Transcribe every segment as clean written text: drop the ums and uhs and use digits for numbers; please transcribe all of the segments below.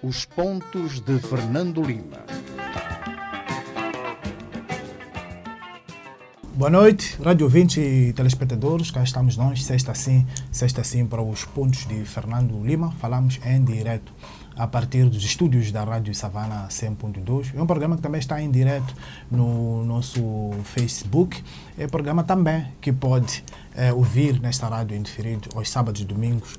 Os pontos de Fernando Lima. Boa noite, rádio ouvintes e telespectadores. Cá estamos nós, sexta sim, para os pontos de Fernando Lima. Falamos em direto a partir dos estúdios da Rádio Savana 100.2. É um programa que também está em direto no nosso Facebook. É um programa também que pode ouvir nesta rádio indiferido aos sábados e domingos,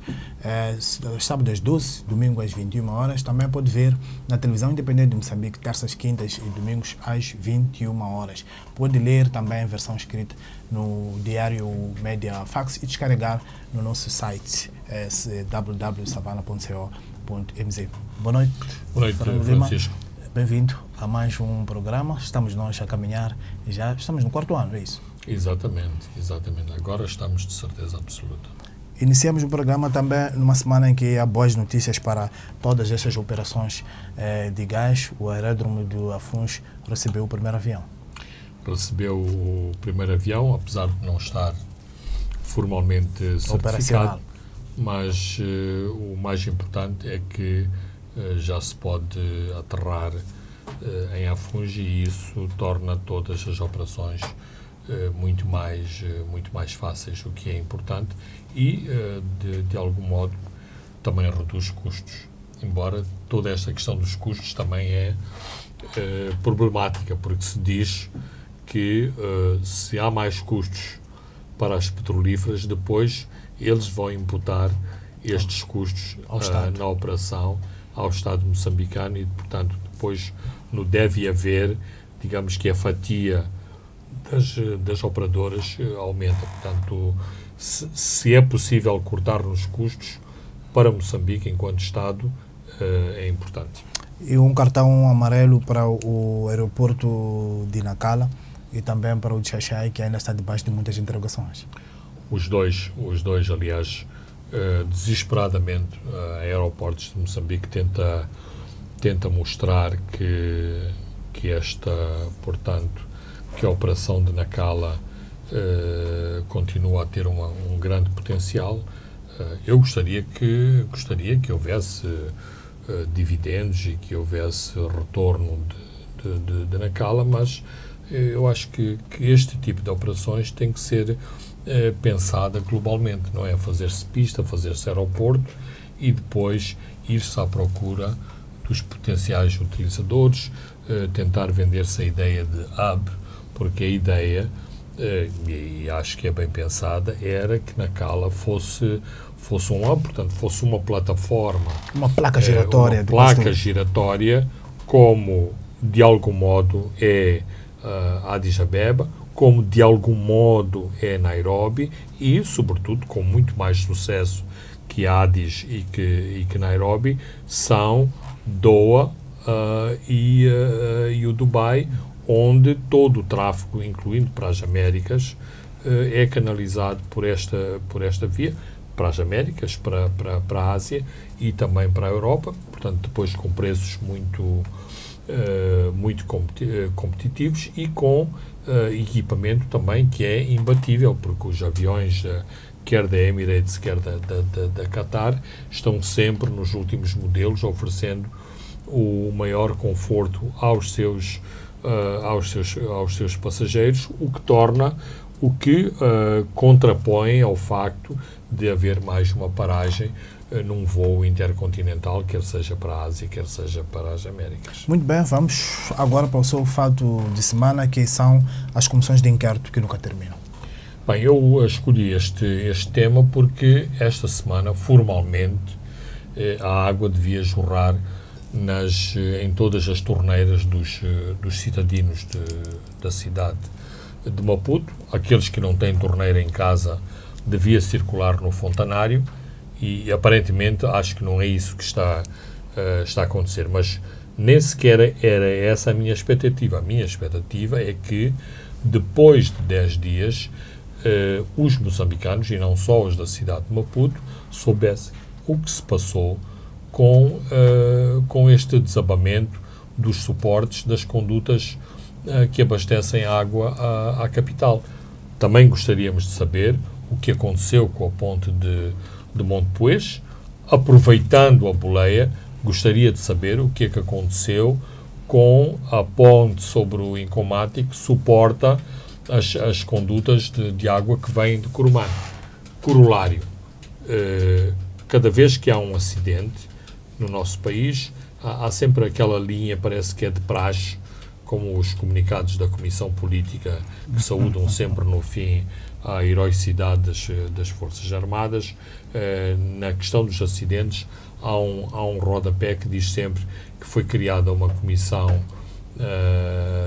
sábados às 12, domingo às 21 horas. Também pode ver na televisão independente de Moçambique, terças, quintas e domingos às 21 horas. Pode ler também a versão escrita no Diário Média Fax e descarregar no nosso site www.savana.co.mz. Boa noite. Boa noite, Francisco. Bem-vindo a mais um programa. Estamos nós a caminhar e já estamos no quarto ano, é isso? Exatamente. Agora estamos de certeza absoluta. Iniciamos o programa também numa semana em que há boas notícias para todas estas operações de gás. O aeródromo do Afuns recebeu o primeiro avião. Recebeu o primeiro avião, apesar de não estar formalmente certificado, mas o mais importante é que já se pode aterrar em Afuns e isso torna todas as operações muito mais fáceis, o que é importante e, de algum modo, também reduz custos. Embora toda esta questão dos custos também é problemática, porque se diz que se há mais custos para as petrolíferas, depois eles vão imputar estes custos na operação ao Estado moçambicano e, portanto, depois não deve haver, digamos que a fatia das operadoras aumenta. Portanto, se é possível cortar nos custos para Moçambique enquanto Estado, é importante. E um cartão amarelo para o aeroporto de Nacala e também para o de Xaxai, que ainda está debaixo de muitas interrogações. Os dois, aliás, desesperadamente, a Aeroportos de Moçambique tenta mostrar que a operação de Nacala continua a ter um grande potencial. Eu gostaria que houvesse dividendos e que houvesse retorno de Nacala, mas eu acho que este tipo de operações tem que ser pensada globalmente, não é? Fazer-se pista, fazer-se aeroporto e depois ir-se à procura dos potenciais utilizadores, tentar vender-se a ideia de hub, porque a ideia, e acho que é bem pensada, era que Nacala fosse um hub, portanto, fosse uma plataforma. Uma placa giratória. Giratória, como de algum modo é Addis Abeba, como de algum modo é Nairobi e, sobretudo, com muito mais sucesso que Addis e que Nairobi, são Doha e o Dubai, onde todo o tráfego, incluindo para as Américas, é canalizado por esta via, para as Américas, para a Ásia e também para a Europa, portanto, depois com preços muito competitivos e com equipamento também que é imbatível, porque os aviões, quer da Emirates, quer da Qatar, estão sempre nos últimos modelos, oferecendo o maior conforto aos seus passageiros, o que contrapõe ao facto de haver mais uma paragem num voo intercontinental, quer seja para a Ásia, quer seja para as Américas. Muito bem, vamos agora para o seu fato de semana, que são as comissões de inquérito que nunca terminam. Bem, eu escolhi este tema porque esta semana, formalmente, a água devia jorrar em todas as torneiras dos cidadãos da cidade de Maputo. Aqueles que não têm torneira em casa devia circular no fontanário e aparentemente acho que não é isso que está a acontecer, mas nem sequer era essa a minha expectativa. A minha expectativa é que depois de 10 dias os moçambicanos, e não só os da cidade de Maputo, soubessem o que se passou com este desabamento dos suportes das condutas que abastecem água à capital. Também gostaríamos de saber o que aconteceu com a ponte de Monte Puez, aproveitando a boleia gostaria de saber o que é que aconteceu com a ponte sobre o Incomate que suporta as condutas de água que vêm de Corumã. Corolário. Cada vez que há um acidente no nosso país, há sempre aquela linha, parece que é de praxe, como os comunicados da Comissão Política, que saúdam sempre no fim a heroicidade das Forças Armadas. Na questão dos acidentes, há um rodapé que diz sempre que foi criada uma comissão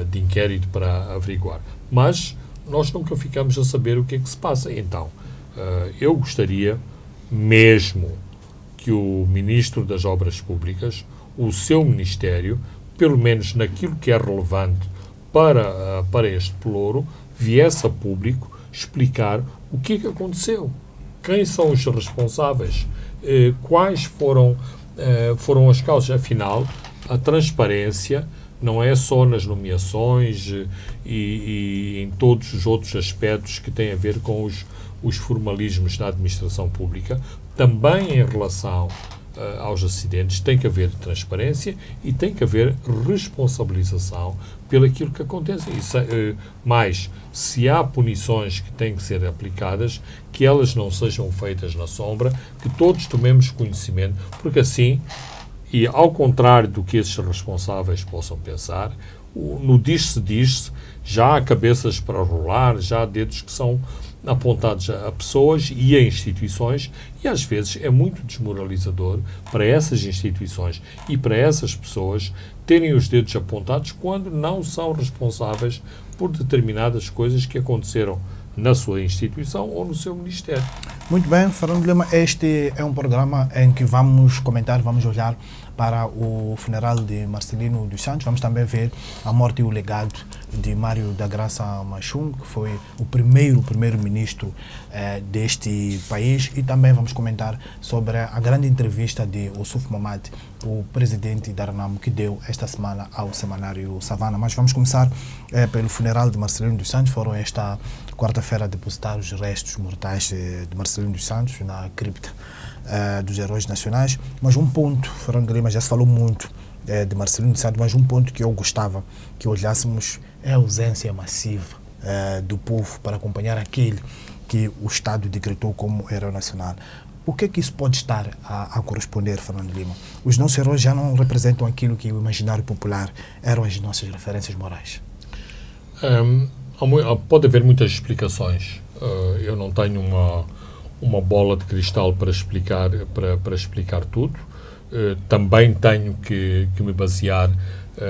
de inquérito para averiguar. Mas nós nunca ficamos a saber o que é que se passa. Então, eu gostaria mesmo que o Ministro das Obras Públicas, o seu Ministério, pelo menos naquilo que é relevante para este pelouro, viesse a público explicar o que é que aconteceu, quem são os responsáveis, quais foram as causas. Afinal, a transparência não é só nas nomeações e em todos os outros aspectos que têm a ver com os formalismos da administração pública. Também em relação aos acidentes tem que haver transparência e tem que haver responsabilização pelo aquilo que acontece. Mas, se há punições que têm que ser aplicadas, que elas não sejam feitas na sombra, que todos tomemos conhecimento, porque assim, e ao contrário do que esses responsáveis possam pensar, no diz-se, já há cabeças para rolar, já há dedos que são apontados a pessoas e a instituições, e às vezes é muito desmoralizador para essas instituições e para essas pessoas terem os dedos apontados quando não são responsáveis por determinadas coisas que aconteceram na sua instituição ou no seu ministério. Muito bem, Fernando Lima, este é um programa em que vamos comentar, vamos olhar para o funeral de Marcelino dos Santos, vamos também ver a morte e o legado de Mário da Graça Machum, que foi o primeiro-ministro deste país, e também vamos comentar sobre a grande entrevista de Ossuf Mamad, o presidente da RENAMO, que deu esta semana ao semanário Savana. Mas vamos começar pelo funeral de Marcelino dos Santos. Foram esta quarta-feira depositados os restos mortais de Marcelino dos Santos na cripta dos Heróis Nacionais. Mas um ponto, Fernando Lima, já se falou muito de Marcelino dos Santos, mas um ponto que eu gostava que olhássemos é a ausência massiva do povo para acompanhar aquele que o Estado decretou como herói nacional. O que é que isso pode estar a corresponder, Fernando Lima? Os nossos heróis já não representam aquilo que o imaginário popular eram as nossas referências morais. Pode haver muitas explicações. Eu não tenho uma bola de cristal para explicar tudo. Também tenho que me basear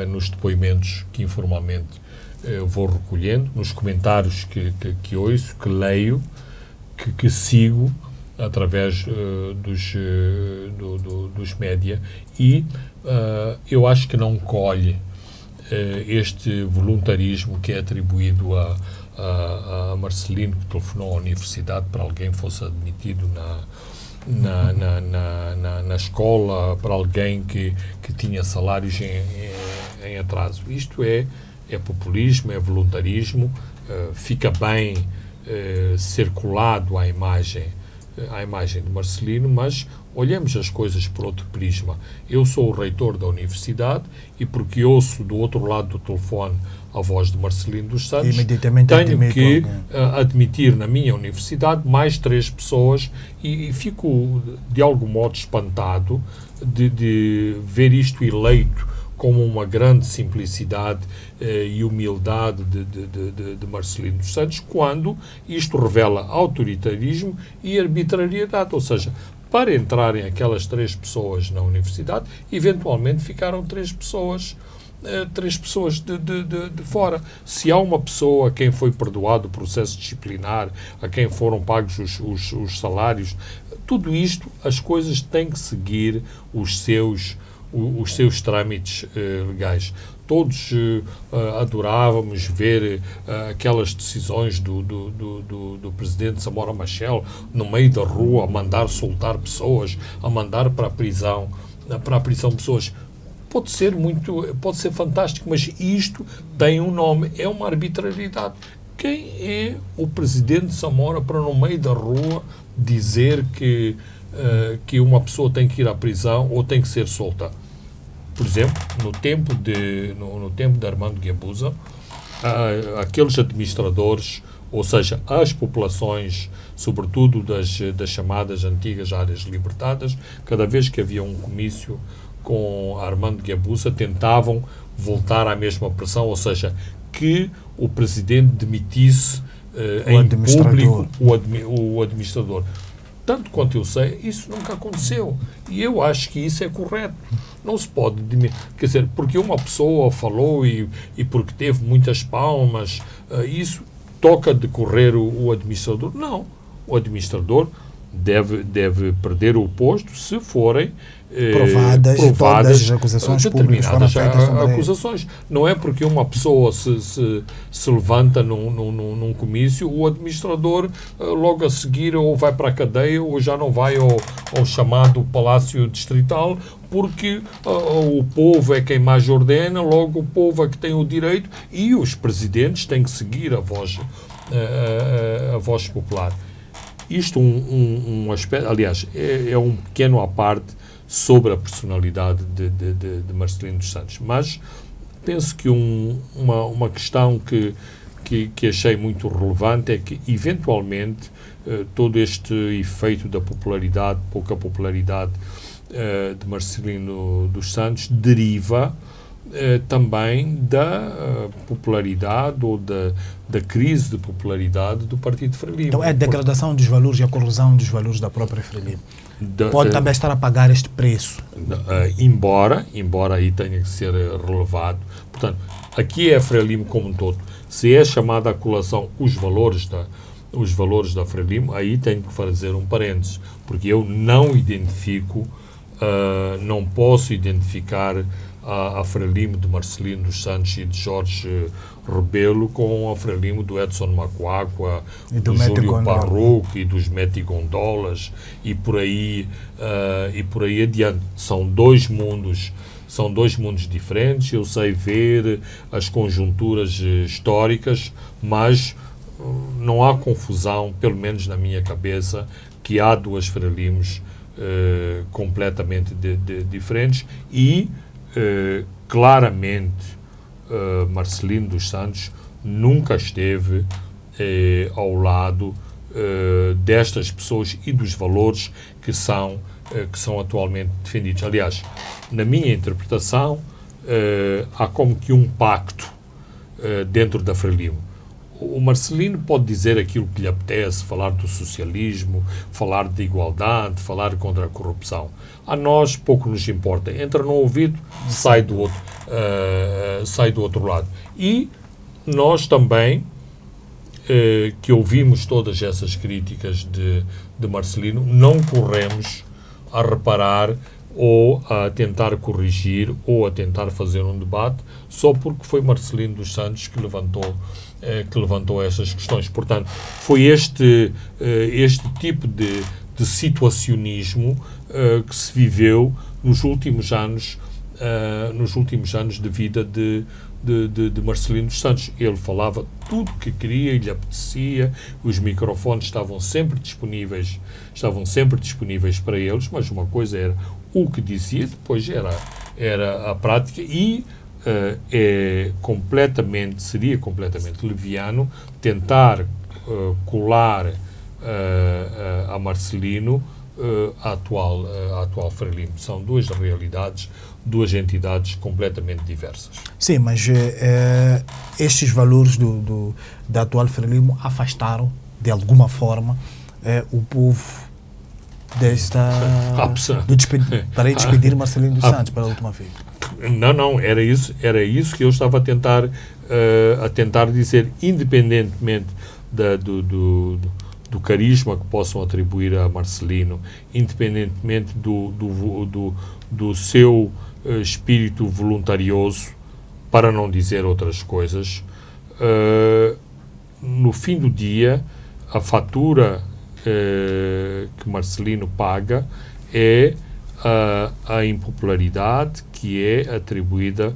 nos depoimentos que informalmente vou recolhendo, nos comentários que ouço, que leio, que sigo através dos média, e eu acho que não colhe este voluntarismo que é atribuído a Marcelino, que telefonou à universidade para alguém fosse admitido na escola, para alguém que tinha salários em atraso. Isto é populismo, é voluntarismo, fica bem ser colado à imagem de Marcelino, mas olhemos as coisas por outro prisma. Eu sou o reitor da universidade e porque ouço do outro lado do telefone a voz de Marcelino dos Santos, tenho que admitir na minha universidade mais 3 pessoas e fico de algum modo espantado de ver isto eleito como uma grande simplicidade e humildade de Marcelino dos Santos, quando isto revela autoritarismo e arbitrariedade. Ou seja, para entrarem aquelas 3 pessoas na universidade, eventualmente ficaram 3 pessoas de fora. Se há uma pessoa a quem foi perdoado o processo disciplinar, a quem foram pagos os salários, tudo isto, as coisas têm que seguir os seus trâmites legais. Todos adorávamos ver aquelas decisões do presidente Samora Machel no meio da rua, a mandar soltar pessoas, a mandar para a prisão pessoas. Pode ser fantástico, mas isto tem um nome, é uma arbitrariedade. Quem é o presidente Samora para, no meio da rua, dizer que uma pessoa tem que ir à prisão ou tem que ser solta. Por exemplo, no tempo de Armando Guebuza, aqueles administradores, ou seja, as populações, sobretudo das chamadas antigas áreas libertadas, cada vez que havia um comício com Armando Guebuza, tentavam voltar à mesma pressão, ou seja, que o presidente demitisse em público o administrador. Tanto quanto eu sei, isso nunca aconteceu. E eu acho que isso é correto. Não se pode dimitir. Quer dizer, porque uma pessoa falou e porque teve muitas palmas, isso toca decorrer o administrador? Não. O administrador deve perder o posto se forem provadas todas as acusações públicas foram feitas sobre acusações. Não é porque uma pessoa se levanta num comício, o administrador logo a seguir ou vai para a cadeia ou já não vai ao chamado Palácio Distrital, porque o povo é quem mais ordena, logo o povo é que tem o direito e os presidentes têm que seguir a voz popular. Isto um aspecto, aliás, é um pequeno à parte sobre a personalidade de Marcelino dos Santos. Mas penso que uma questão que achei muito relevante é que, eventualmente, todo este efeito da popularidade, pouca popularidade de Marcelino dos Santos, deriva também da popularidade ou da crise de popularidade do Partido Frelimo. Então é a degradação dos valores e a corrosão dos valores da própria Frelimo. Pode também estar a pagar este preço. Embora aí tenha que ser relevado. Portanto, aqui é a Frelimo como um todo. Se é chamada à colação os valores da Frelimo, aí tenho que fazer um parênteses, porque eu não identifico, não posso identificar a Frelimo de Marcelino dos Santos e de Jorge Rebelo com a Frelimo do Edson Macuacua, do Júlio Barroco e dos Metigondolas e por aí adiante. São dois mundos diferentes. Eu sei ver as conjunturas históricas, mas não há confusão, pelo menos na minha cabeça, que há duas Frelimos completamente diferentes e claramente Marcelino dos Santos nunca esteve ao lado destas pessoas e dos valores que são atualmente defendidos. Aliás, na minha interpretação, há como que um pacto dentro da Frelimo. O Marcelino pode dizer aquilo que lhe apetece, falar do socialismo, falar de igualdade, falar contra a corrupção. A nós pouco nos importa. Entra no ouvido, sai do outro lado. E nós também, que ouvimos todas essas críticas de Marcelino, não corremos a reparar ou a tentar corrigir ou a tentar fazer um debate só porque foi Marcelino dos Santos que levantou essas questões. Portanto, foi este tipo de situacionismo que se viveu nos últimos anos de vida de Marcelino dos Santos. Ele falava tudo o que queria e lhe apetecia, os microfones estavam sempre disponíveis para eles, mas uma coisa era o que dizia, depois era a prática e seria completamente leviano tentar colar a Marcelino a atual Frelimo. São duas realidades, duas entidades completamente diversas. Sim, mas estes valores da atual Frelimo afastaram, de alguma forma, o povo para despedir Marcelino dos Santos pela última vez. Não, era isso que eu estava a tentar dizer, independentemente do carisma que possam atribuir a Marcelino, independentemente do seu espírito voluntarioso, para não dizer outras coisas, no fim do dia, a fatura que Marcelino paga é a impopularidade que é atribuída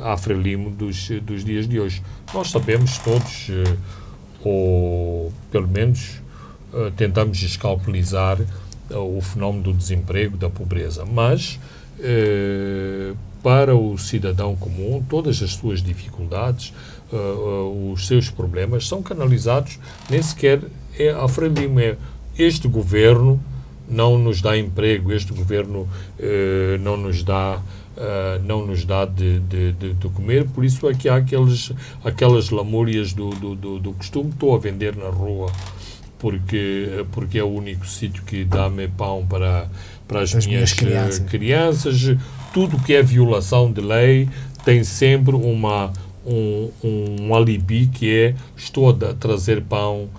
à Frelimo dos dias de hoje. Nós sabemos todos, ou pelo menos tentamos descalculizar o fenómeno do desemprego, da pobreza, mas para o cidadão comum, todas as suas dificuldades, os seus problemas são canalizados, nem sequer a Frelimo, este governo não nos dá emprego, este governo não nos dá de comer, por isso é que há aquelas lamúrias do costume, estou a vender na rua porque é o único sítio que dá-me pão para as minhas crianças. Tudo que é violação de lei tem sempre um alibi, que é: estou a trazer pão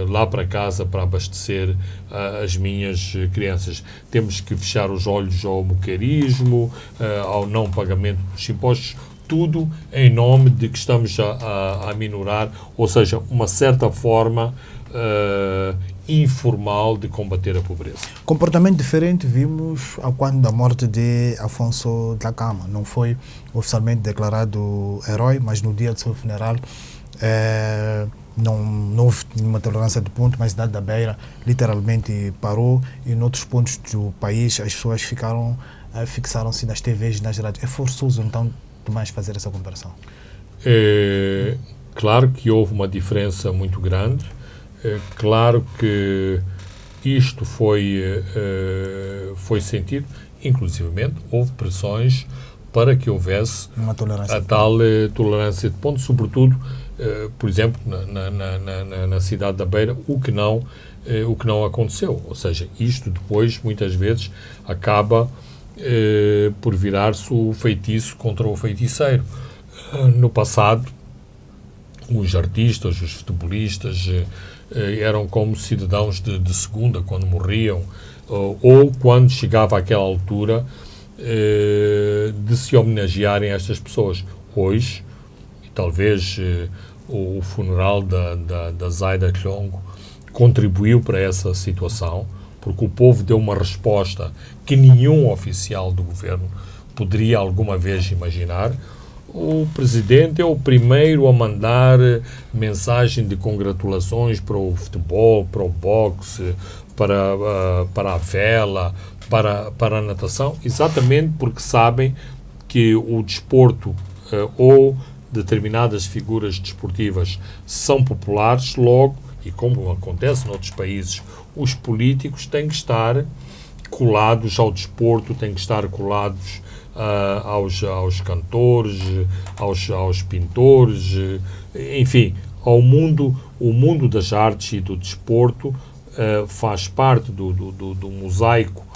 lá para casa para abastecer as minhas crianças. Temos que fechar os olhos ao moqueirismo, ao não pagamento dos impostos, tudo em nome de que estamos a minorar, ou seja, uma certa forma informal de combater a pobreza. Comportamento diferente vimos a quando da morte de Afonso Dhlakama. Não foi oficialmente declarado herói, mas no dia do seu funeral não houve nenhuma tolerância de ponto, mas a cidade da Beira literalmente parou, e em outros pontos do país as pessoas fixaram-se nas TVs e nas rádios. É forçoso, então, demais fazer essa comparação? Claro que houve uma diferença muito grande. Claro que isto foi sentido, inclusivamente houve pressões para que houvesse a tal tolerância de ponto, sobretudo, por exemplo, na cidade da Beira, o que não aconteceu. Ou seja, isto depois, muitas vezes, acaba por virar-se o feitiço contra o feiticeiro. No passado, os artistas, os futebolistas eram como cidadãos de segunda quando morriam, ou quando chegava àquela altura de se homenagearem estas pessoas. Hoje, e talvez o funeral da Zaida Klongo contribuiu para essa situação, porque o povo deu uma resposta que nenhum oficial do governo poderia alguma vez imaginar. O presidente é o primeiro a mandar mensagem de congratulações para o futebol, para o boxe, para a vela, para a natação, exatamente porque sabem que o desporto ou determinadas figuras desportivas são populares, logo, e como acontece noutros países, os políticos têm que estar colados ao desporto, têm que estar colados aos cantores, aos pintores, enfim, o mundo das artes e do desporto faz parte do mosaico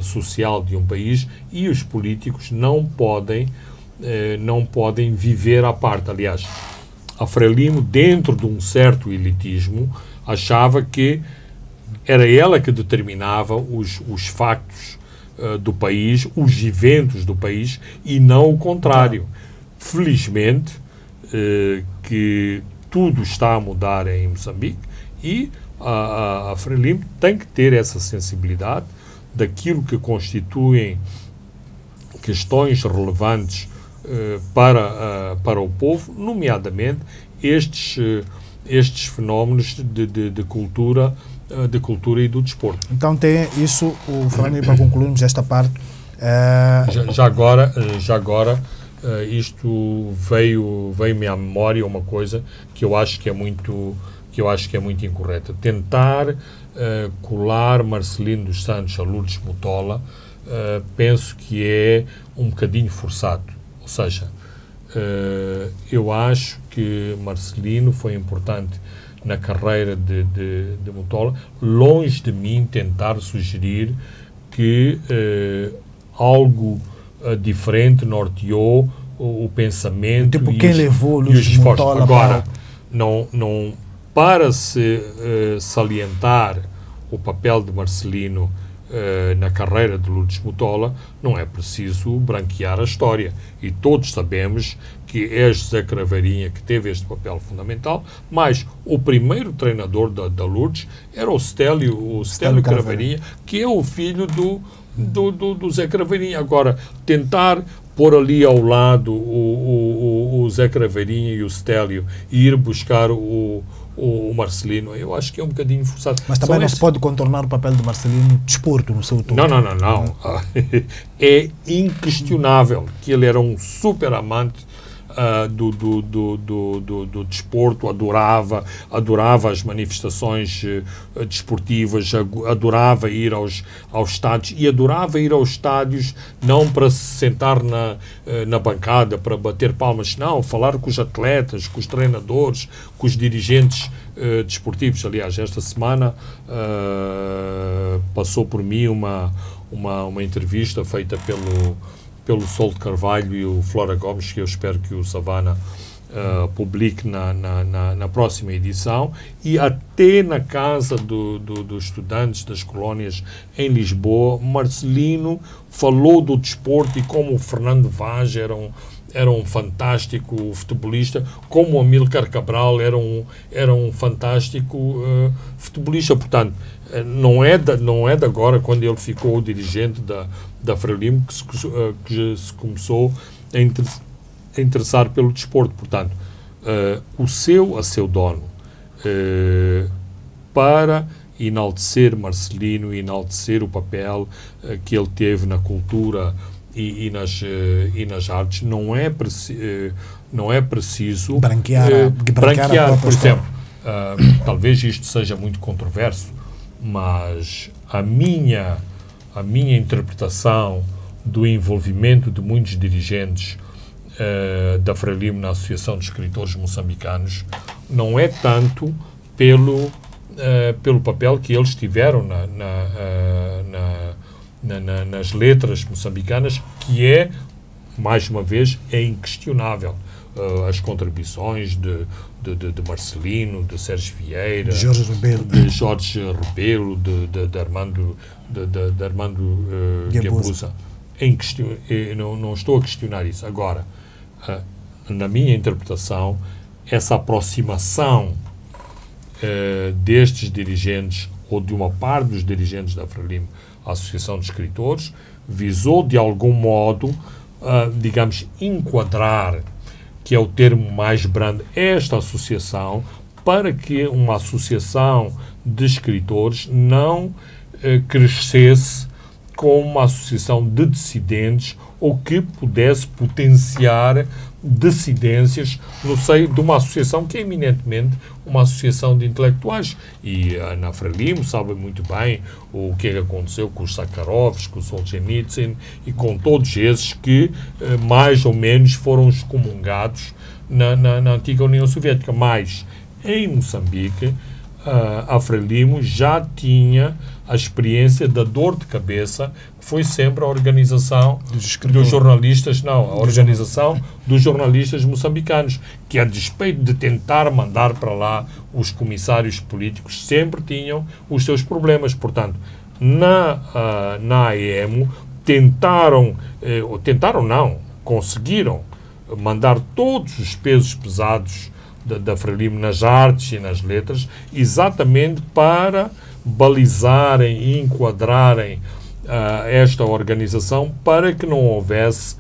social de um país, e os políticos não podem viver à parte. Aliás, a Frelimo, dentro de um certo elitismo, achava que era ela que determinava os factos do país, os eventos do país, e não o contrário. Felizmente que tudo está a mudar em Moçambique, e a Frelimo tem que ter essa sensibilidade daquilo que constituem questões relevantes para o povo, nomeadamente estes fenómenos de cultura e do desporto. Então tem isso, o Fernando, para concluirmos esta parte. Já agora isto veio-me à memória uma coisa que eu acho que é muito incorreta. Tentar colar Marcelino dos Santos a Lourdes Mutola, penso que é um bocadinho forçado. Ou seja, eu acho que Marcelino foi importante na carreira de Mutola. Longe de mim tentar sugerir que algo diferente norteou o pensamento, tipo, quem levou Lourdes Mutola. Agora, não para se salientar o papel de Marcelino na carreira de Lourdes Mutola, não é preciso branquear a história. E todos sabemos que é José Craveirinha que teve este papel fundamental, mas o primeiro treinador da Lourdes era o Stélio Craveirinha, que é o filho do Zé Craveirinha. Agora, tentar pôr ali ao lado o Zé Craveirinha e o Stélio e ir buscar o o Marcelino, eu acho que é um bocadinho forçado. Mas também não se pode contornar o papel de Marcelino desporto no seu todo. Não. É inquestionável que ele era um super amante do desporto, adorava as manifestações desportivas, adorava ir aos estádios e adorava ir aos estádios não para se sentar na bancada, para bater palmas, não, falar com os atletas, com os treinadores, com os dirigentes desportivos. Aliás, esta semana passou por mim uma entrevista feita pelo Sol de Carvalho e o Flora Gomes, que eu espero que o Savana publique na próxima edição, e até na casa dos estudantes das colónias em Lisboa, Marcelino falou do desporto e como o Fernando Vaz era um fantástico futebolista, como o Amílcar Cabral era um fantástico futebolista. Portanto, não é de agora, quando ele ficou o dirigente da Frelimo, que se começou a interessar pelo desporto. Portanto, a seu dono, para enaltecer Marcelino, enaltecer o papel que ele teve na cultura e nas artes, não é preciso branquear por exemplo, talvez isto seja muito controverso, mas a minha interpretação do envolvimento de muitos dirigentes da Frelimo na Associação de Escritores Moçambicanos não é tanto pelo papel que eles tiveram nas letras moçambicanas, que é, mais uma vez, é inquestionável. As contribuições de Marcelino, de Sérgio Vieira, de Jorge Rebelo, de Armando Guebuza. Não estou a questionar isso. Agora, na minha interpretação, essa aproximação destes dirigentes, ou de uma parte dos dirigentes da Frelimo, a Associação de Escritores, visou de algum modo, digamos, enquadrar, que é o termo mais brando, esta associação, para que uma associação de escritores não crescesse como uma associação de dissidentes ou que pudesse potenciar dissidências no seio de uma associação que é eminentemente uma associação de intelectuais. E na Frelimo sabe muito bem o que aconteceu com os Sakharovs, com o Solzhenitsyn e com todos esses que mais ou menos foram excomungados na antiga União Soviética. Mas em Moçambique a Frelimo já tinha a experiência da dor de cabeça, que foi sempre a organização dos jornalistas, a organização dos jornalistas moçambicanos, que a despeito de tentar mandar para lá os comissários políticos, sempre tinham os seus problemas. Portanto, na AEMO conseguiram mandar todos os pesos pesados da Frelimo nas artes e nas letras, exatamente para balizarem e enquadrarem esta organização, para que não houvesse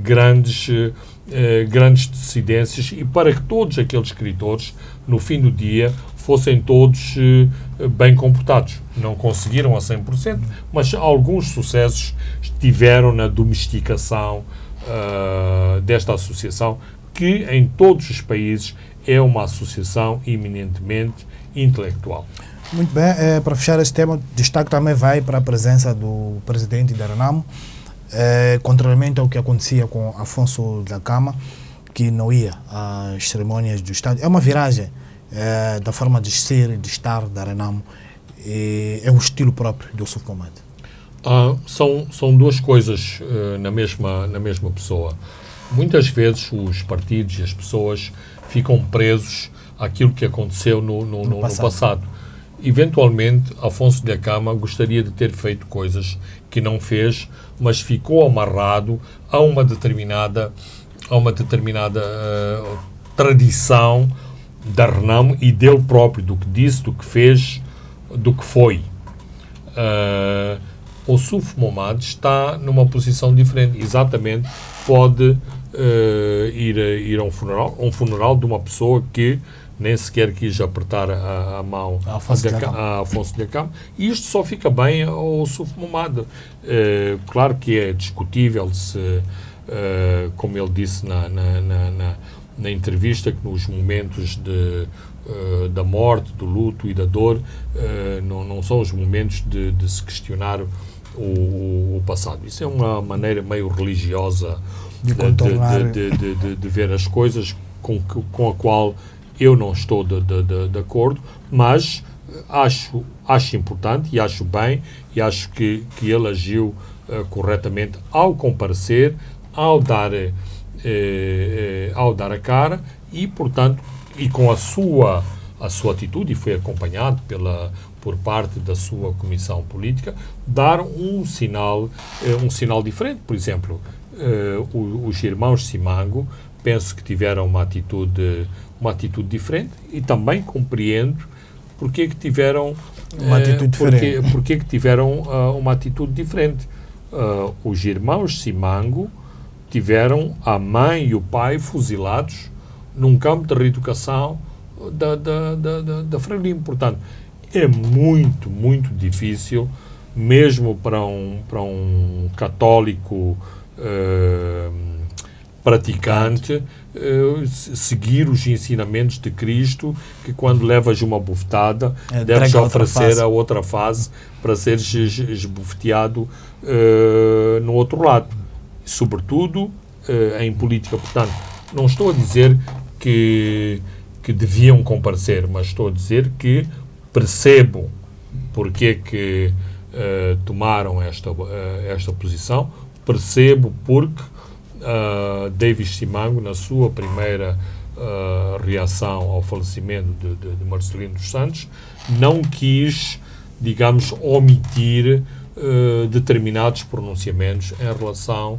grandes dissidências e para que todos aqueles escritores, no fim do dia, fossem todos bem comportados. Não conseguiram a 100%, mas alguns sucessos tiveram na domesticação desta associação, que em todos os países é uma associação eminentemente intelectual. Muito bem, para fechar este tema, destaque também vai para a presença do presidente da Renamo, contrariamente ao que acontecia com Afonso da Cama, que não ia às cerimônias do Estado. É uma viragem da forma de ser e de estar da Renamo, é um estilo próprio de Yusuf Mohamed. São duas coisas na mesma pessoa. Muitas vezes os partidos e as pessoas ficam presos àquilo que aconteceu no passado. Eventualmente, Afonso da Cama gostaria de ter feito coisas que não fez, mas ficou amarrado a uma determinada tradição da Renamo e dele próprio, do que disse, do que fez, do que foi. O Yusuf Mohamed está numa posição diferente. Exatamente, pode ir a um funeral de uma pessoa que nem sequer quis apertar a mão a Afonso de Acampo, e isto só fica bem ao Ossuf Momad. Claro que é discutível se, como ele disse na entrevista, que nos momentos da morte, do luto e da dor, não são os momentos de se questionar o passado. Isso é uma maneira meio religiosa de ver as coisas, com a qual eu não estou de acordo, mas acho importante e acho bem, e acho que ele agiu corretamente ao comparecer, ao dar a cara, e, portanto, e com a sua atitude, e foi acompanhado por parte da sua comissão política, dar um sinal diferente. Por exemplo, os irmãos Simango, penso que tiveram uma atitude diferente, e também compreendo porque é que tiveram uma atitude diferente. Porque é que tiveram uma atitude diferente. Os irmãos Simango tiveram a mãe e o pai fuzilados num campo de reeducação da Frelimo. Portanto, é muito, muito difícil, mesmo para um católico praticante, seguir os ensinamentos de Cristo, que quando levas uma bufetada, deves oferecer a outra face para seres esbofeteado no outro lado. Sobretudo em política. Portanto, não estou a dizer que deviam comparecer, mas estou a dizer que percebo porque é que tomaram esta posição, percebo porque Davis Simango, na sua primeira reação ao falecimento de Marcelino dos Santos, não quis, digamos, omitir determinados pronunciamentos em relação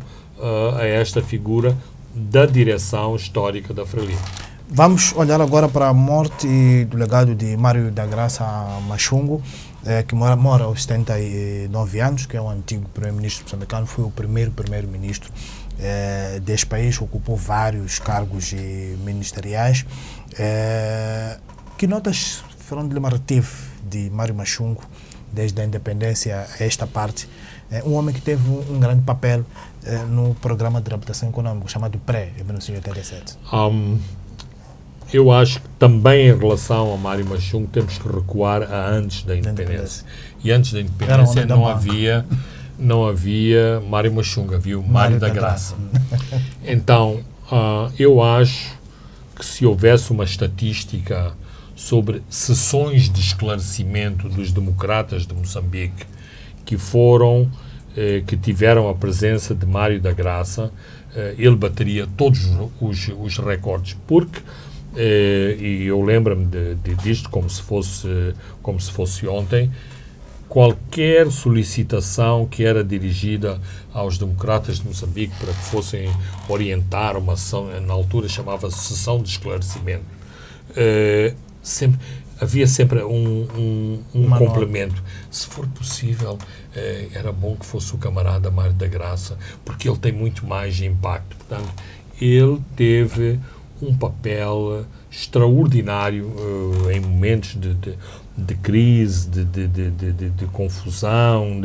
a esta figura da direção histórica da Frelimo. Vamos olhar agora para a morte e do legado de Mário da Graça Machungo, que mora aos 79 anos, que é um antigo primeiro-ministro moçambicano, foi o primeiro-ministro deste país, ocupou vários cargos ministeriais. Que notas Fernando Lima reteve de Mário Machungo desde a independência a esta parte? Um homem que teve um grande papel no programa de reabilitação econômica chamado PRE, em 1987. Eu acho que também em relação a Mário Machungo temos que recuar a antes da independência. E antes da independência não havia Mário Machungo, havia o Mário da Graça. Então, eu acho que se houvesse uma estatística sobre sessões de esclarecimento dos democratas de Moçambique que tiveram a presença de Mário da Graça, ele bateria todos os recordes, porque e eu lembro-me disto como se fosse ontem. Qualquer solicitação que era dirigida aos democratas de Moçambique para que fossem orientar uma sessão, na altura chamava-se sessão de esclarecimento, havia sempre um complemento. Se for possível, era bom que fosse o camarada Mário da Graça, porque ele tem muito mais impacto. Portanto, ele teve um papel extraordinário em momentos de crise, de confusão,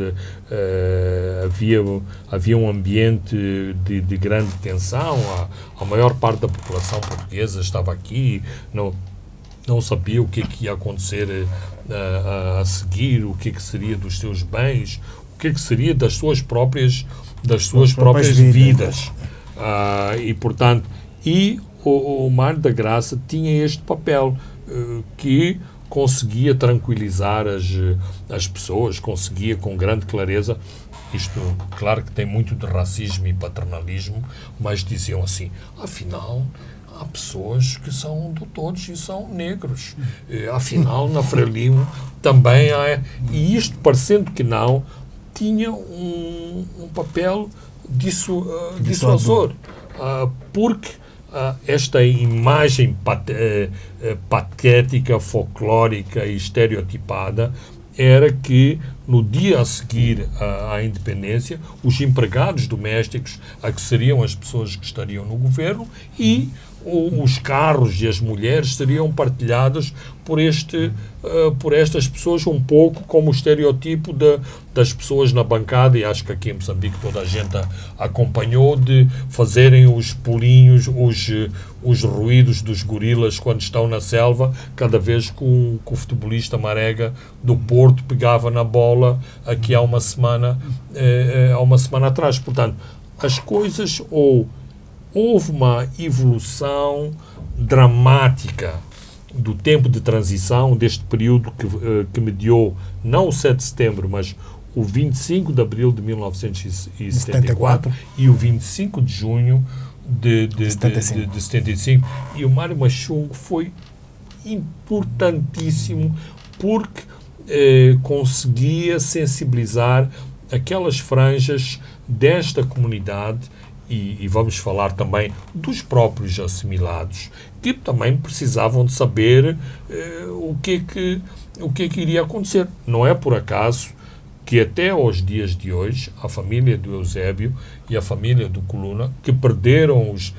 havia um ambiente de grande tensão. A maior parte da população portuguesa estava aqui, não sabia o que ia acontecer a seguir, o que seria dos seus bens, o que seria das suas próprias vidas. E, portanto, o Mário da Graça tinha este papel que conseguia tranquilizar as pessoas, conseguia com grande clareza. Isto, claro que tem muito de racismo e paternalismo, mas diziam assim: afinal, há pessoas que são doutores e são negros. Afinal, na Frelimo também há. E isto, parecendo que não, tinha um papel dissuasor. Porque esta imagem patética, folclórica e estereotipada era que, no dia a seguir à independência, os empregados domésticos, a que seriam as pessoas que estariam no governo, e os carros e as mulheres seriam partilhados por estas pessoas, um pouco como o estereotipo das pessoas na bancada, e acho que aqui em Moçambique toda a gente acompanhou, de fazerem os pulinhos, os ruídos dos gorilas quando estão na selva, cada vez que o futebolista Marega do Porto pegava na bola aqui há uma semana atrás. Portanto, as coisas houve uma evolução dramática do tempo de transição, deste período que mediou não o 7 de setembro, mas o 25 de abril de 1974 e o 25 de junho de 75. E o Mário Machungo foi importantíssimo porque conseguia sensibilizar aquelas franjas desta comunidade, e vamos falar também dos próprios assimilados, que também precisavam de saber o que é que iria acontecer. Não é por acaso que até aos dias de hoje a família do Eusébio e a família do Coluna, que perderam os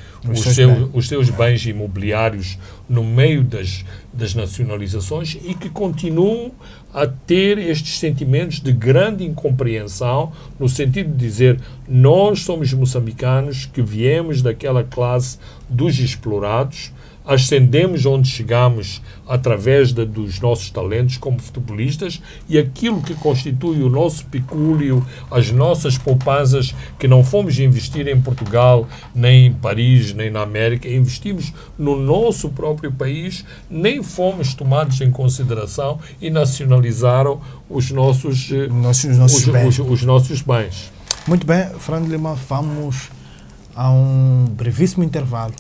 seus bens imobiliários no meio das nacionalizações, e que continuam a ter estes sentimentos de grande incompreensão, no sentido de dizer: nós somos moçambicanos que viemos daquela classe dos explorados, ascendemos onde chegamos através dos nossos talentos como futebolistas, e aquilo que constitui o nosso pecúlio, as nossas poupanças, que não fomos investir em Portugal, nem em Paris, nem na América, investimos no nosso próprio país, nem fomos tomados em consideração e nacionalizaram os nossos bens. Muito bem, Fernando Lima, vamos a um brevíssimo intervalo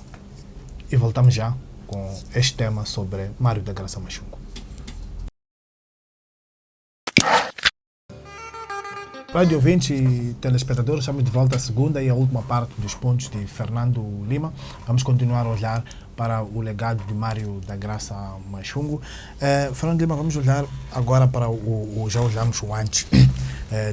e voltamos já com este tema sobre Mário da Graça Machungo. Rádio ouvintes e telespectadores, estamos de volta à segunda e a última parte dos pontos de Fernando Lima. Vamos continuar a olhar para o legado de Mário da Graça Machungo. Fernando Lima, vamos olhar agora para já olhamos o antes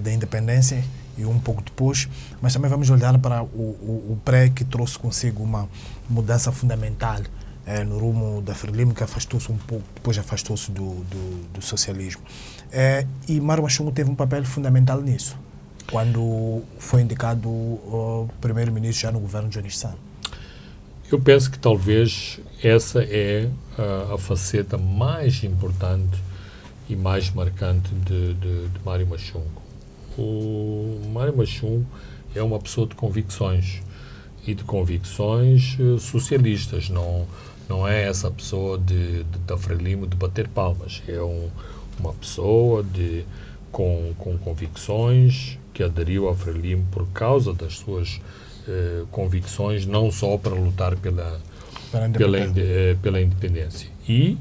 da independência e um pouco depois, mas também vamos olhar para o pré, que trouxe consigo uma mudança fundamental no rumo da Frelimo, que afastou-se um pouco, depois afastou-se do socialismo. E Mário Machungo teve um papel fundamental nisso, quando foi indicado o primeiro-ministro já no governo de Jones San. Eu penso que talvez essa é a faceta mais importante e mais marcante de Mário Machungo. O Mário Machungo é uma pessoa de convicções, e de convicções socialistas. Não é essa pessoa da Frelimo de bater palmas. É uma pessoa com convicções, que aderiu à Frelimo por causa das suas convicções, não só para lutar pela independência. E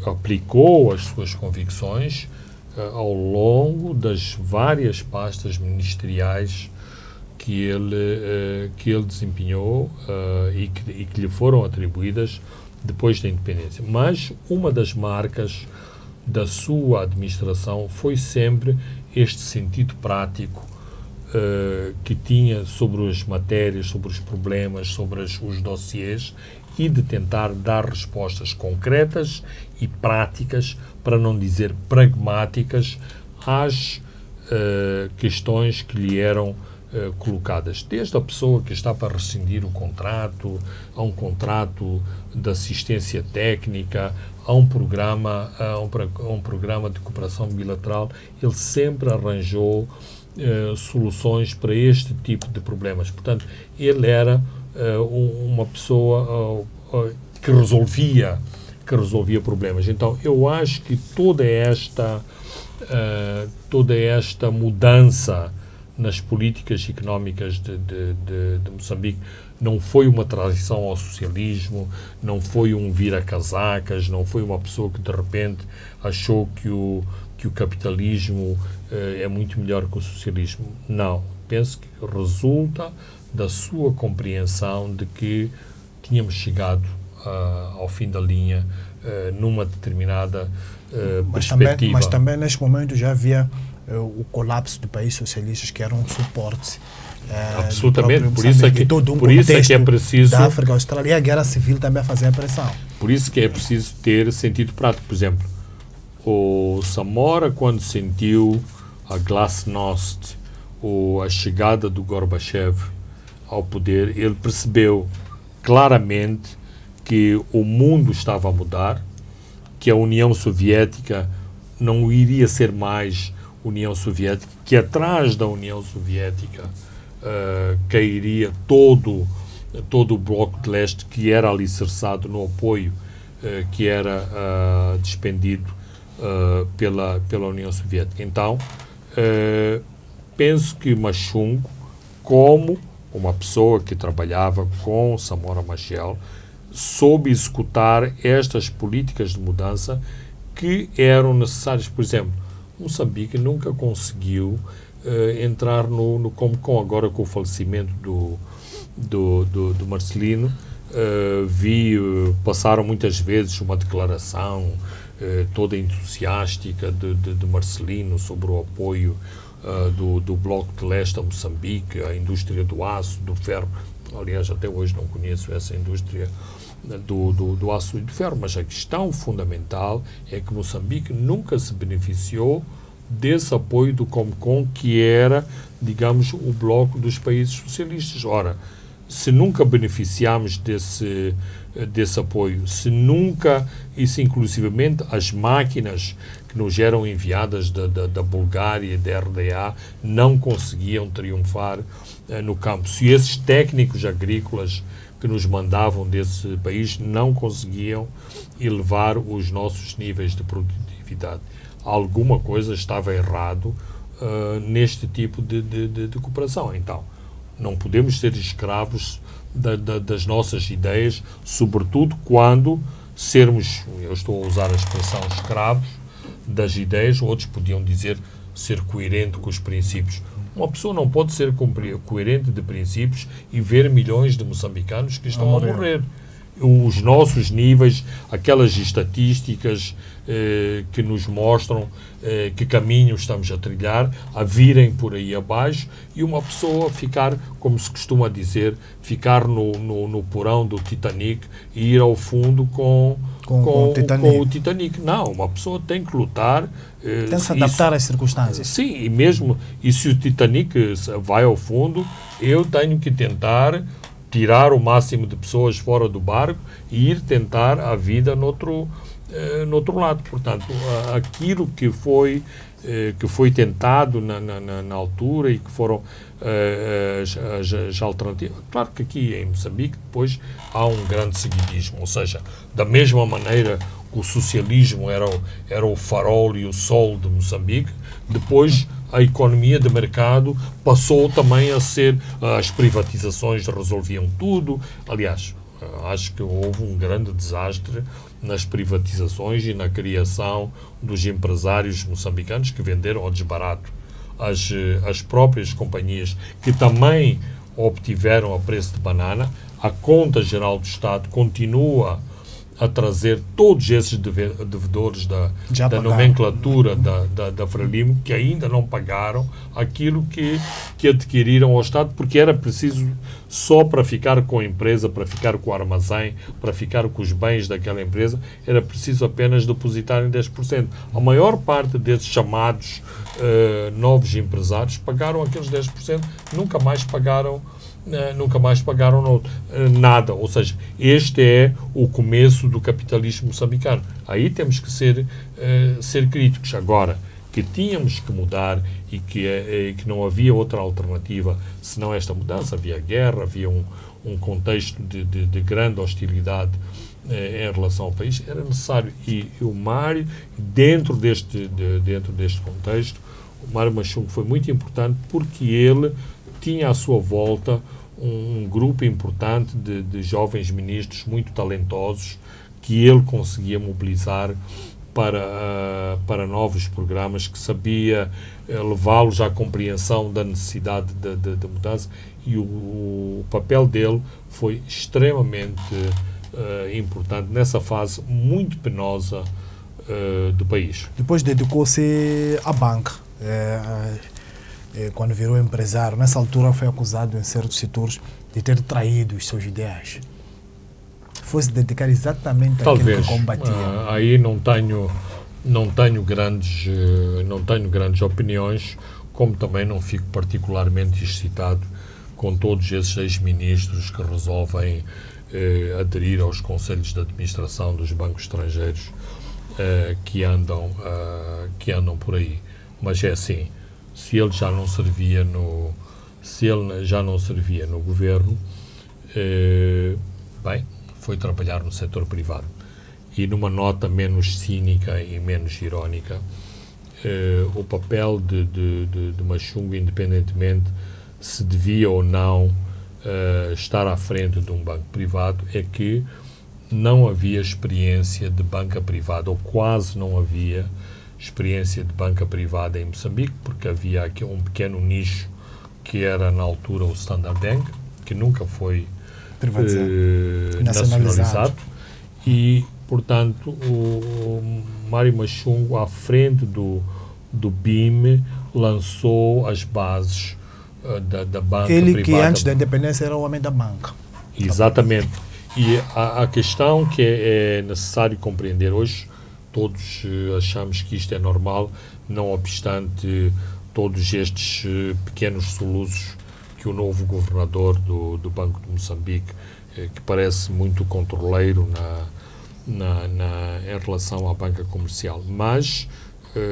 aplicou as suas convicções ao longo das várias pastas ministeriais que ele desempenhou e que lhe foram atribuídas depois da independência. Mas uma das marcas da sua administração foi sempre este sentido prático que tinha sobre as matérias, sobre os problemas, sobre os dossiês, e de tentar dar respostas concretas e práticas, para não dizer pragmáticas, às questões que lhe eram colocadas. Desde a pessoa que está para rescindir o contrato, a um contrato de assistência técnica, a um programa de cooperação bilateral, ele sempre arranjou soluções para este tipo de problemas. Portanto, ele era uma pessoa que resolvia problemas. Então, eu acho que toda esta mudança nas políticas económicas de Moçambique não foi uma transição ao socialismo, não foi um vira-casacas, não foi uma pessoa que de repente achou que o capitalismo é muito melhor que o socialismo. Não. Penso que resulta da sua compreensão de que tínhamos chegado ao fim da linha numa determinada perspectiva. Mas também neste momento já havia o colapso do país socialista, que era um suporte. Absolutamente, do por isso é que, por isso é que é preciso... Da África Austral, e a guerra civil também a fazer a pressão. Por isso que é preciso ter sentido prático. Por exemplo, o Samora, quando sentiu a glasnost, ou a chegada do Gorbachev ao poder, ele percebeu claramente que o mundo estava a mudar, que a União Soviética não iria ser mais União Soviética, que atrás da União Soviética cairia todo o Bloco de Leste, que era alicerçado no apoio que era despendido pela União Soviética. Então, penso que Machung, como uma pessoa que trabalhava com Samora Machel, soube executar estas políticas de mudança que eram necessárias. Por exemplo, Moçambique nunca conseguiu entrar no Comecon. Agora, com o falecimento do Marcelino, passaram muitas vezes uma declaração toda entusiástica de Marcelino sobre o apoio do Bloco de Leste a Moçambique, a indústria do aço, do ferro. Aliás, até hoje não conheço essa indústria do aço e do ferro, mas a questão fundamental é que Moçambique nunca se beneficiou desse apoio do Comecon, que era, digamos, o bloco dos países socialistas. Ora, se nunca beneficiámos desse apoio, se nunca, isso inclusivamente as máquinas que nos eram enviadas da Bulgária e da RDA não conseguiam triunfar no campo, se esses técnicos agrícolas que nos mandavam desse país não conseguiam elevar os nossos níveis de produtividade, alguma coisa estava errado neste tipo de cooperação. Então, não podemos ser escravos das nossas ideias, sobretudo quando sermos, eu estou a usar a expressão escravos das ideias, outros podiam dizer ser coerente com os princípios. Uma pessoa não pode ser coerente de princípios e ver milhões de moçambicanos que estão a morrer. Os nossos níveis, aquelas estatísticas que nos mostram que caminho estamos a trilhar, a virem por aí abaixo, e uma pessoa ficar, como se costuma dizer, ficar no porão do Titanic e ir ao fundo com o Titanic. Não, uma pessoa tem que lutar. Tem que se adaptar às circunstâncias. Sim, e se o Titanic vai ao fundo, eu tenho que tentar tirar o máximo de pessoas fora do barco e ir tentar a vida no outro lado. Portanto, aquilo que foi tentado na altura e que foram as alternativas. Claro que aqui em Moçambique depois há um grande seguidismo, ou seja, da mesma maneira que o socialismo era o farol e o sol de Moçambique, depois a economia de mercado passou também a ser, as privatizações resolviam tudo. Aliás, acho que houve um grande desastre nas privatizações e na criação dos empresários moçambicanos que venderam ao desbarato as próprias companhias que também obtiveram a preço de banana. A Conta Geral do Estado continua a trazer todos esses devedores da nomenclatura da Frelimo, que ainda não pagaram aquilo que adquiriram ao Estado, porque era preciso, só para ficar com a empresa, para ficar com o armazém, para ficar com os bens daquela empresa, era preciso apenas depositarem 10%. A maior parte desses chamados novos empresários pagaram aqueles 10%, nunca mais pagaram nada. Ou seja, este é o começo do capitalismo moçambicano. Aí temos que ser críticos. Agora, que tínhamos que mudar e que não havia outra alternativa senão esta mudança. Havia guerra, havia um contexto de grande hostilidade em relação ao país. Era necessário. E o Mário, dentro deste contexto, o Mário Machung foi muito importante porque ele tinha à sua volta um grupo importante de jovens ministros muito talentosos que ele conseguia mobilizar para novos programas, que sabia levá-los à compreensão da necessidade de mudança, e o papel dele foi extremamente importante nessa fase muito penosa do país. Depois dedicou-se à banca. quando virou empresário, nessa altura foi acusado em certos setores de ter traído os seus ideais. Foi se dedicar exatamente àquilo que combatia. Aí não tenho grandes opiniões, como também não fico particularmente excitado com todos esses ex-ministros que resolvem aderir aos conselhos de administração dos bancos estrangeiros que andam por aí. Mas é assim, se ele já não servia no governo, bem, foi trabalhar no setor privado. E numa nota menos cínica e menos irónica, o papel de Machungo, independentemente se devia ou não estar à frente de um banco privado, é que não havia experiência de banca privada, ou quase não havia experiência de banca privada em Moçambique, porque havia aqui um pequeno nicho que era na altura o Standard Bank, que nunca foi nacionalizado. E, portanto, o Mário Machungo, à frente do BIM, lançou as bases da banca privada. Ele que antes da independência era o homem da banca. Exatamente. E a questão que é necessário compreender hoje, todos achamos que isto é normal, não obstante todos estes pequenos soluços que o novo governador do Banco de Moçambique, que parece muito controleiro em relação à banca comercial. Mas,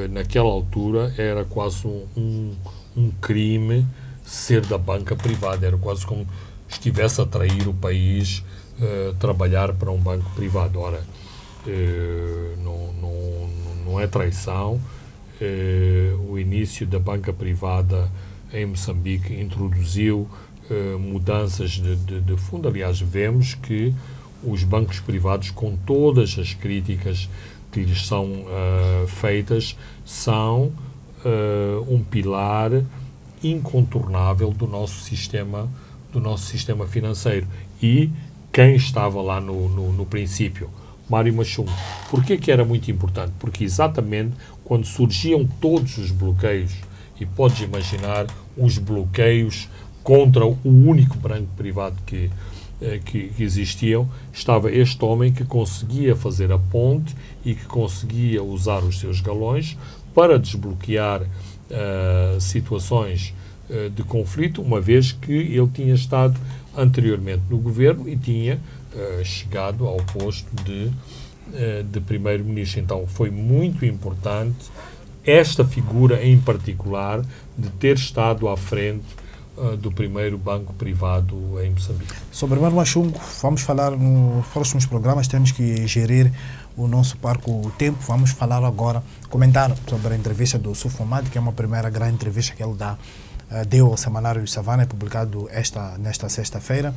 naquela altura, era quase um crime ser da banca privada. Era quase como estivesse a trair o país trabalhar para um banco privado. Ora, não é traição. O início da banca privada em Moçambique introduziu mudanças de fundo. Aliás, vemos que os bancos privados, com todas as críticas que lhes são feitas, são um pilar incontornável do nosso sistema financeiro. E quem estava lá no princípio? Mário Machungo. Porquê que era muito importante? Porque exatamente quando surgiam todos os bloqueios, e podes imaginar os bloqueios contra o único banco privado que existiam, estava este homem que conseguia fazer a ponte e que conseguia usar os seus galões para desbloquear situações de conflito, uma vez que ele tinha estado anteriormente no governo e tinha chegado ao posto de primeiro-ministro. Então foi muito importante esta figura em particular de ter estado à frente do primeiro banco privado em Moçambique. Sobre Mário Machungo, vamos falar nos próximos programas, temos que gerir o nosso parco tempo. Vamos falar agora, comentar sobre a entrevista do Sufomad, que é uma primeira grande entrevista que ele deu ao Semanário Savana, publicado nesta sexta-feira.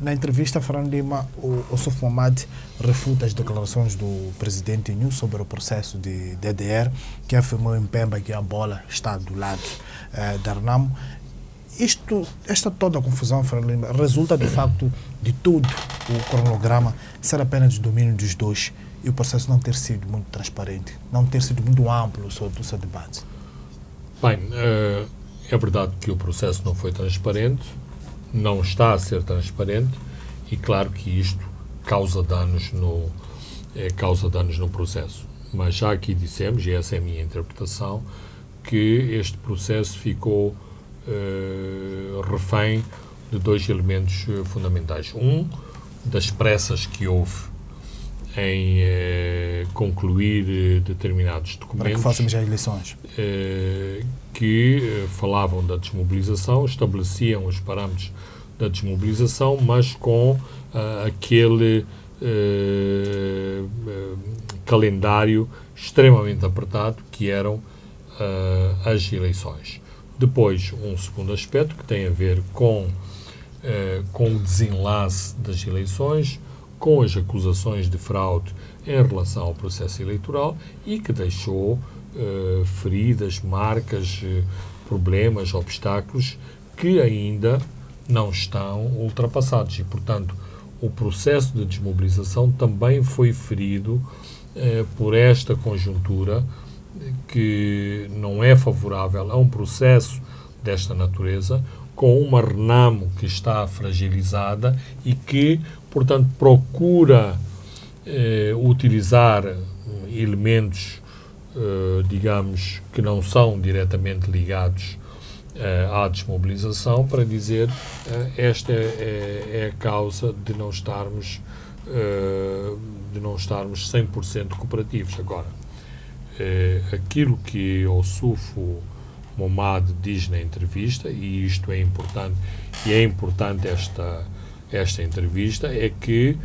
Na entrevista, Fernando Lima, o Sufomad refuta as declarações do presidente Inhu sobre o processo de DDR, que afirmou em Pemba que a bola está do lado da Renamo. Esta toda a confusão, Fernando Lima, resulta do facto de todo o cronograma ser apenas de domínio dos dois e o processo não ter sido muito transparente, não ter sido muito amplo sobre o seu debate. Bem, é verdade que o processo não foi transparente, não está a ser transparente e claro que isto causa danos no processo. Mas já aqui dissemos, e essa é a minha interpretação, que este processo ficou refém de dois elementos fundamentais. Um, das pressas que houve em concluir determinados documentos. Para que façamos as eleições. Que falavam da desmobilização, estabeleciam os parâmetros da desmobilização, mas com aquele calendário extremamente apertado que eram as eleições. Depois, um segundo aspecto que tem a ver com o desenlace das eleições, com as acusações de fraude em relação ao processo eleitoral e que deixou feridas, marcas, problemas, obstáculos que ainda não estão ultrapassados. E, portanto, o processo de desmobilização também foi ferido por esta conjuntura que não é favorável a um processo desta natureza, com uma Renamo que está fragilizada e que, portanto, procura utilizar elementos, digamos, que não são diretamente ligados à desmobilização para dizer esta é a causa de não estarmos 100% cooperativos. Agora, aquilo que o Sufo Momad diz na entrevista, e isto é importante, e é importante esta entrevista, é que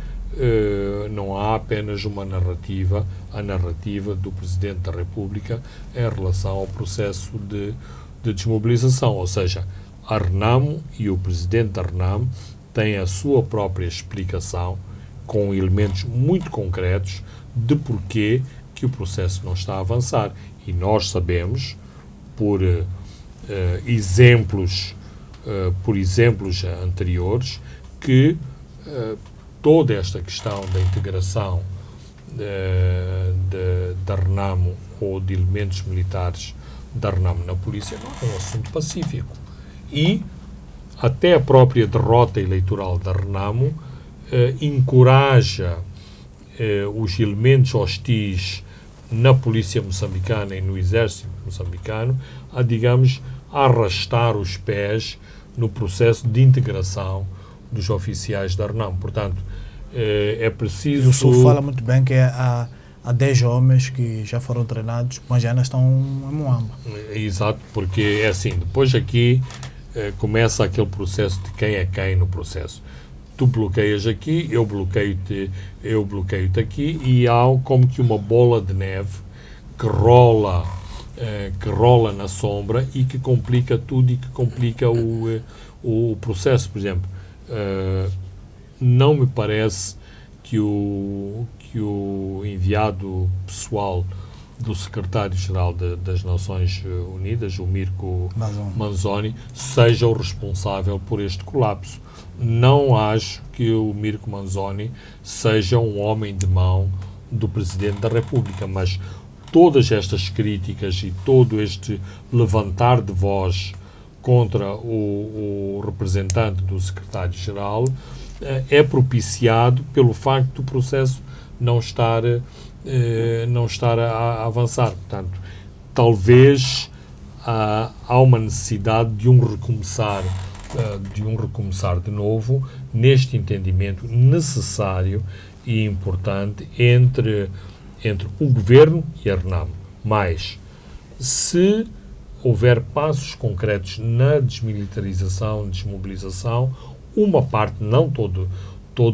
não há apenas uma narrativa, a narrativa do Presidente da República em relação ao processo de desmobilização, ou seja, a Renamo e o Presidente da Renamo têm a sua própria explicação com elementos muito concretos de porquê que o processo não está a avançar. E nós sabemos, por exemplos anteriores, que toda esta questão da integração da Renamo ou de elementos militares da Renamo na polícia não é um assunto pacífico. E até a própria derrota eleitoral da Renamo encoraja os elementos hostis na polícia moçambicana e no exército moçambicano a, digamos, arrastar os pés no processo de integração dos oficiais da Renamo. Portanto, é preciso... O Sul fala muito bem que há 10 homens que já foram treinados, mas já ainda estão em Moamba. Exato, porque é assim, depois aqui começa aquele processo de quem é quem no processo. Tu bloqueias aqui, eu bloqueio-te aqui, e há como que uma bola de neve que rola na sombra e que complica tudo e que complica o processo. Por exemplo, não me parece que o enviado pessoal do secretário-geral das Nações Unidas, o Mirko Manzoni, seja o responsável por este colapso. Não acho que o Mirko Manzoni seja um homem de mão do Presidente da República, mas todas estas críticas e todo este levantar de voz contra o representante do secretário-geral é propiciado pelo facto do processo não estar a avançar. Portanto, talvez há uma necessidade de um recomeçar de novo neste entendimento necessário e importante entre o Governo e a Renamo. Mas, se houver passos concretos na desmilitarização, desmobilização, uma parte, não todo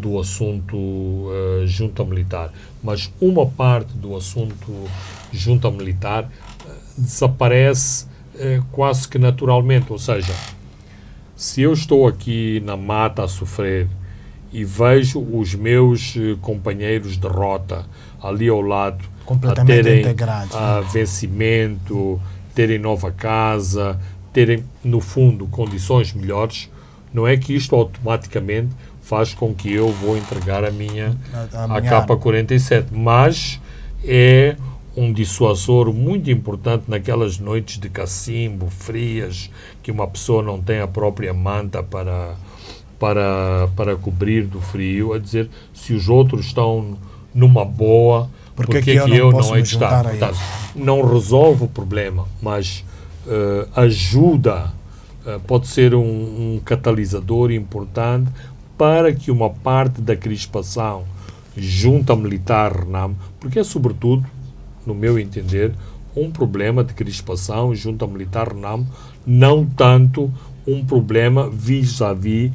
o assunto junta militar, mas uma parte do assunto junta militar desaparece quase que naturalmente. Ou seja, se eu estou aqui na mata a sofrer e vejo os meus companheiros de rota ali ao lado a terem vencimento, terem nova casa, terem, no fundo, condições melhores, não é que isto automaticamente faz com que eu vou entregar a K-47, mas é um dissuasor muito importante naquelas noites de cacimbo, frias, que uma pessoa não tem a própria manta para cobrir do frio, a dizer, se os outros estão numa boa, porque que eu não hei de estar? Portanto, não resolve o problema, mas ajuda, pode ser um catalisador importante para que uma parte da crispação junta militar Renamo, porque é sobretudo, no meu entender, um problema de crispação junta militar Renamo, não tanto um problema vis-à-vis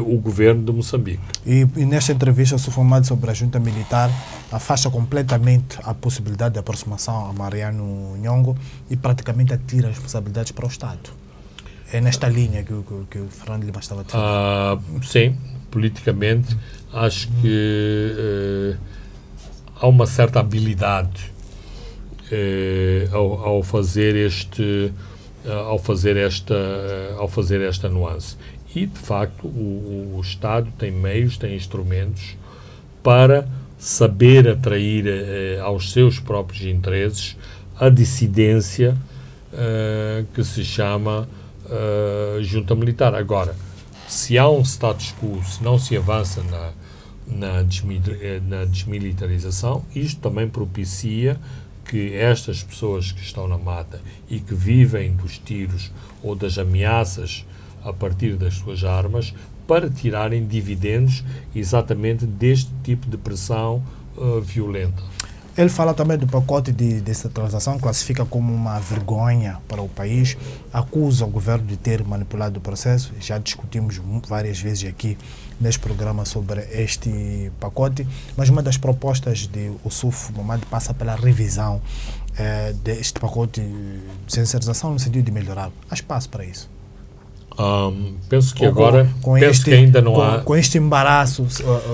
o governo de Moçambique. E nesta entrevista, o Sufomado sobre a junta militar afasta completamente a possibilidade de aproximação a Mariano Nhongo e praticamente atira as responsabilidades para o Estado. É nesta linha que o Fernando Lima estava a dizer. Sim, politicamente acho que há uma certa habilidade ao fazer esta nuance. E, de facto, o Estado tem meios, tem instrumentos para saber atrair aos seus próprios interesses a dissidência que se chama junta militar. Agora, se há um status quo, se não se avança na desmilitarização, isto também propicia que estas pessoas que estão na mata e que vivem dos tiros ou das ameaças a partir das suas armas para tirarem dividendos exatamente deste tipo de pressão violenta. Ele fala também do pacote de descentralização, classifica como uma vergonha para o país, acusa o governo de ter manipulado o processo. Já discutimos várias vezes aqui neste programa sobre este pacote, mas uma das propostas de Ossufo Momad passa pela revisão deste pacote de descentralização no sentido de melhorar. Há espaço para isso? Penso que agora, penso que ainda não há... Com este embaraço,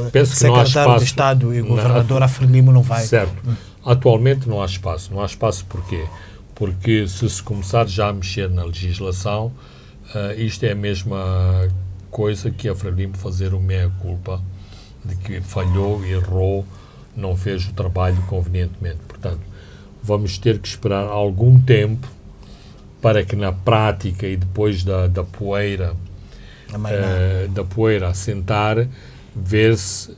penso que secretário de Estado e governador Afrelimo não vai... Certo. Atualmente não há espaço. Não há espaço porquê? Porque se começar já a mexer na legislação, isto é a mesma coisa que Afrelimo fazer o meia-culpa de que falhou, errou, não fez o trabalho convenientemente. Portanto, vamos ter que esperar algum tempo para que na prática e depois da poeira assentar, ver-se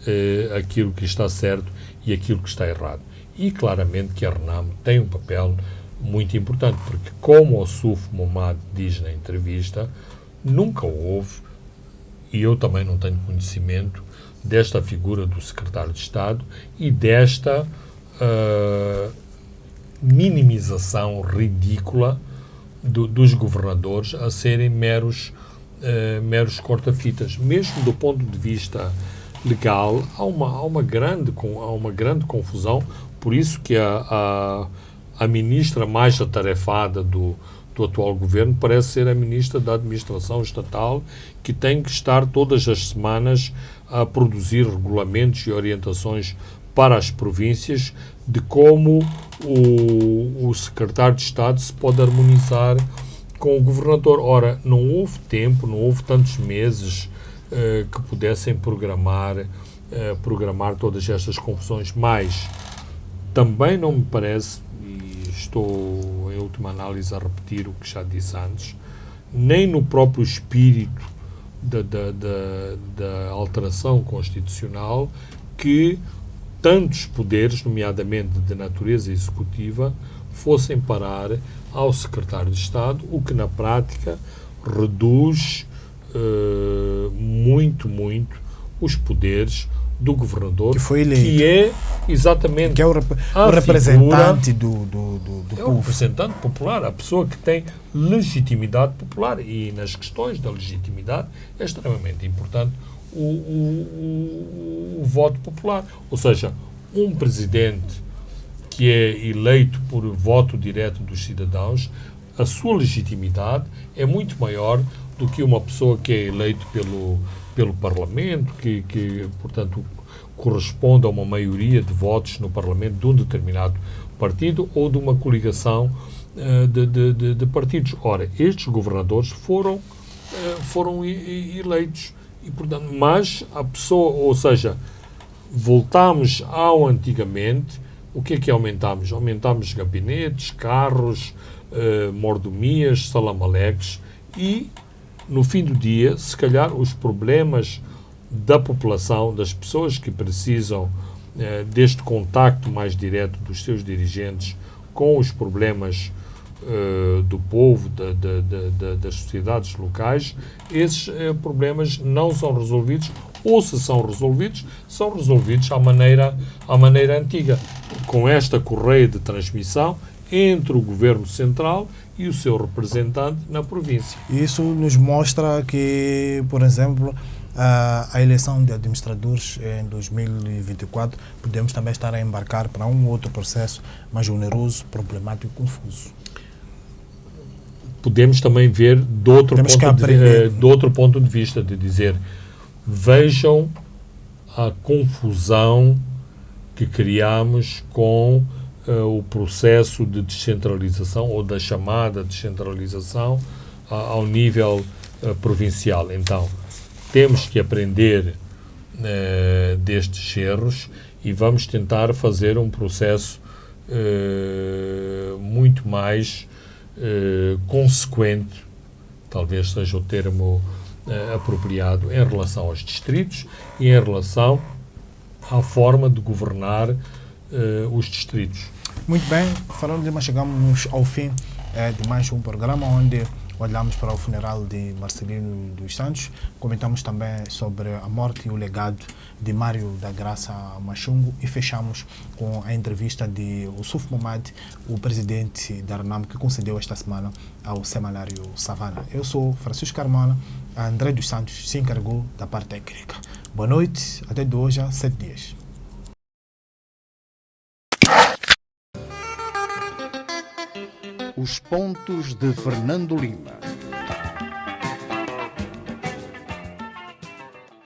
aquilo que está certo e aquilo que está errado. E claramente que a Renamo tem um papel muito importante, porque como o Ossufo Momad diz na entrevista, nunca houve, e eu também não tenho conhecimento, desta figura do secretário de Estado e desta minimização ridícula dos governadores a serem meros corta-fitas. Mesmo do ponto de vista legal, há uma grande confusão, por isso que a ministra mais atarefada do atual governo parece ser a ministra da Administração Estatal, que tem que estar todas as semanas a produzir regulamentos e orientações para as províncias de como o secretário de Estado se pode harmonizar com o governador. Ora, não houve tempo, não houve tantos meses que pudessem programar todas estas confusões, mas também não me parece, e estou em última análise a repetir o que já disse antes, nem no próprio espírito da alteração constitucional que tantos poderes, nomeadamente de natureza executiva, fossem parar ao secretário de Estado, o que na prática reduz muito os poderes do governador, que foi eleito, que é exatamente que é o representante do é povo. O representante popular, a pessoa que tem legitimidade popular, e nas questões da legitimidade é extremamente importante o voto popular. Ou seja, um presidente que é eleito por voto direto dos cidadãos, a sua legitimidade é muito maior do que uma pessoa que é eleito pelo Parlamento, que portanto, corresponde a uma maioria de votos no Parlamento de um determinado partido ou de uma coligação de partidos. Ora, estes governadores foram eleitos. E, portanto, mas a pessoa, ou seja, voltamos ao antigamente. O que é que aumentámos? Aumentámos gabinetes, carros, mordomias, salamaleques e, no fim do dia, se calhar os problemas da população, das pessoas que precisam deste contacto mais direto dos seus dirigentes com os problemas do povo, das sociedades locais, esses problemas não são resolvidos, ou se são resolvidos à maneira antiga, com esta correia de transmissão entre o Governo Central e o seu representante na província. Isso nos mostra que, por exemplo, a eleição de administradores em 2024 podemos também estar a embarcar para um outro processo mais oneroso, problemático e confuso. Podemos também ver de outro ponto de vista, de dizer, vejam a confusão que criamos com o processo de descentralização ou da chamada descentralização ao nível provincial. Então, temos que aprender destes erros e vamos tentar fazer um processo muito mais consequente, talvez seja o termo apropriado, em relação aos distritos e em relação à forma de governar os distritos. Muito bem, falando de, mas chegamos ao fim de mais um programa onde olhamos para o funeral de Marcelino dos Santos, comentamos também sobre a morte e o legado de Mário da Graça Machungo e fechamos com a entrevista de Ossuf Momad, o presidente da RNAM, que concedeu esta semana ao semanário Savana. Eu sou Francisco Carmona, André dos Santos se encarregou da parte técnica. Boa noite, até de hoje a 7 dias. Os pontos de Fernando Lima.